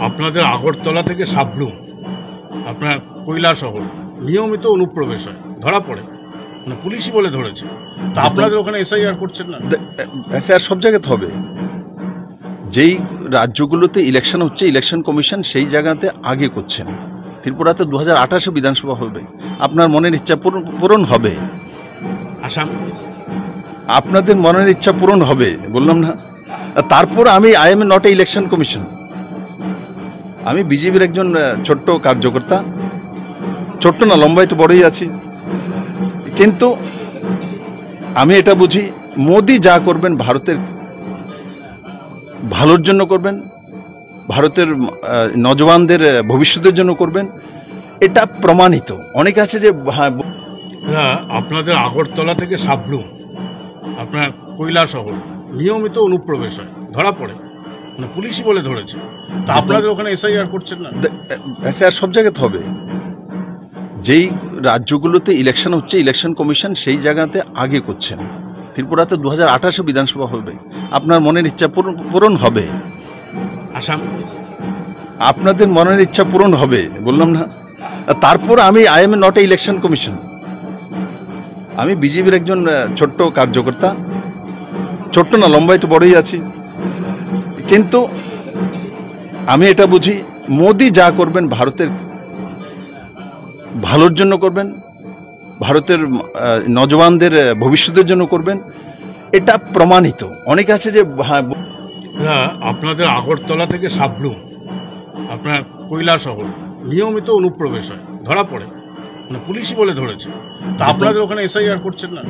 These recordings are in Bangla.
আপনাদের আগরতলা থেকে সাবরুম আপনার কৈলাসহর নিয়মিত অনুপ্রবেশ হয়, ধরা পড়ে, মানে পুলিশই বলে ধরেছে। তা আপনাদের ওখানে এসআইআর করছেন না? এসআইআর সব জায়গাতে হবে। যেই রাজ্যগুলোতে ইলেকশন হচ্ছে, ইলেকশন কমিশন সেই জায়গাতে আগে করছেন। ত্রিপুরাতে 2028 বিধানসভা হবে, আপনার মনের ইচ্ছা পূরণ হবে। আসাম আপনাদের মনের ইচ্ছা পূরণ হবে, বললাম না। তারপর আমি I am not a election commission, আমি বিজেপির একজন ছোট্ট কার্যকর্তা। ছোট্ট না, লম্বাই তো বড়ই আছি, কিন্তু আমি এটা বুঝি মোদি যা করবেন ভারতের ভালোর জন্য করবেন, ভারতের নজওয়ানদের ভবিষ্যতের জন্য করবেন, এটা প্রমাণিত। অনেকে আছে যে আপনাদের আগরতলা থেকে সাবরুম আপনার কৈলাসহর নিয়মিত অনুপ্রবেশ হয়, ধরা পড়ে, মানে পুলিশই বলে ধরেছে। তা আপনাদের ওখানে এসআইআর করছেন না? এসআইআর সব জায়গাতে হবে। যেই রাজ্যগুলোতে ইলেকশন হচ্ছে, ইলেকশন কমিশন সেই জায়গাতে আগে করছেন। ত্রিপুরাতে 2028 বিধানসভা হবে, আপনার মনের ইচ্ছা পূরণ হবে। আসাম আপনাদের মনের ইচ্ছা পূরণ হবে, বললাম না। তারপর আমি I am not a election commission, আমি বিজেপির একজন ছোট্ট কার্যকর্তা। ছোট্ট না, লম্বাই তো বড়ই আছি, কিন্তু আমি এটা বুঝি মোদি যা করবেন ভারতের ভালোর জন্য করবেন, ভারতের নজওয়ানদের ভবিষ্যতের জন্য করবেন, এটা প্রমাণিত। অনেকে আছে যে আপনাদের আগরতলা থেকে সাবরুম আপনার কৈলাসহর নিয়মিত অনুপ্রবেশ হয়, ধরা পড়ে, মানে পুলিশই বলে ধরেছে। তা আপনাদের ওখানে এসআইআর করছেন না?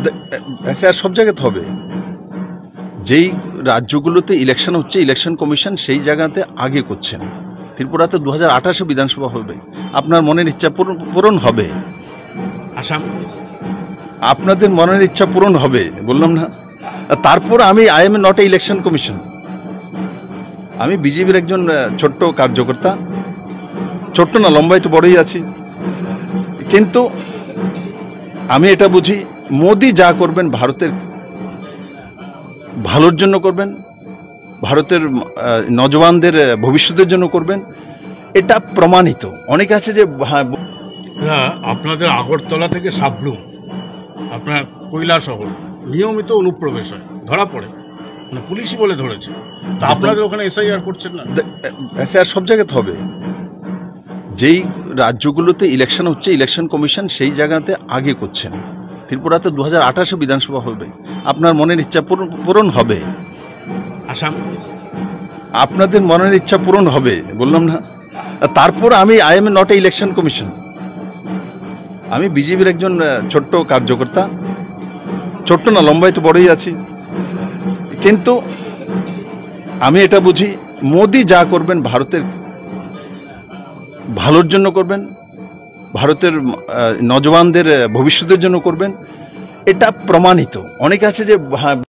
এসআইআর সব জায়গাতে হবে। যেই রাজ্যগুলোতে ইলেকশন হচ্ছে, ইলেকশন কমিশন সেই জায়গাতে আগে করছেন। ত্রিপুরাতে 2028 বিধানসভা হবে, আপনার মনের ইচ্ছা পূরণ হবে। আসাম আপনাদের মনের ইচ্ছা পূরণ হবে, বললাম না। তারপর আমি I am not a election commission, আমি বিজেপির একজন ছোট্ট কার্যকর্তা। ছোট্ট না, লম্বাই তো বড়ই আছি, কিন্তু আমি এটা বুঝি মোদি যা করবেন ভারতের ভালোর জন্য করবেন, ভারতের নজওয়ানদের ভবিষ্যতের জন্য করবেন, এটা প্রমাণিত। অনেকে আছে যে আপনাদের আগরতলা থেকে সাবরুম আপনার কৈলাসহর নিয়মিত অনুপ্রবেশ হয়, ধরা পড়ে, মানে পুলিশই বলে ধরেছে। তা আপনাদের ওখানে এসআইআর করছেন না? এসআইআর সব জায়গাতে হবে। যেই রাজ্যগুলোতে ইলেকশন হচ্ছে, ইলেকশন কমিশন সেই জায়গাতে আগে করছেন। ত্রিপুরাতে 2028 বিধানসভা হবে, আপনার মনের ইচ্ছা পূরণ হবে। আসাম আপনাদের মনের ইচ্ছা পূরণ হবে, বললাম না। তারপর আমি I am not a election commission, আমি বিজেপির একজন ছোট্ট কার্যকর্তা। ছোট্ট না, লম্বাই তো বড়ই আছি, কিন্তু আমি এটা বুঝি মোদি যা করবেন ভারতের ভালোর জন্য করবেন, ভারতের নজওয়ানদের ভবিষ্যতের জন্য করবেন, এটা প্রমাণিত। অনেকে আছে যে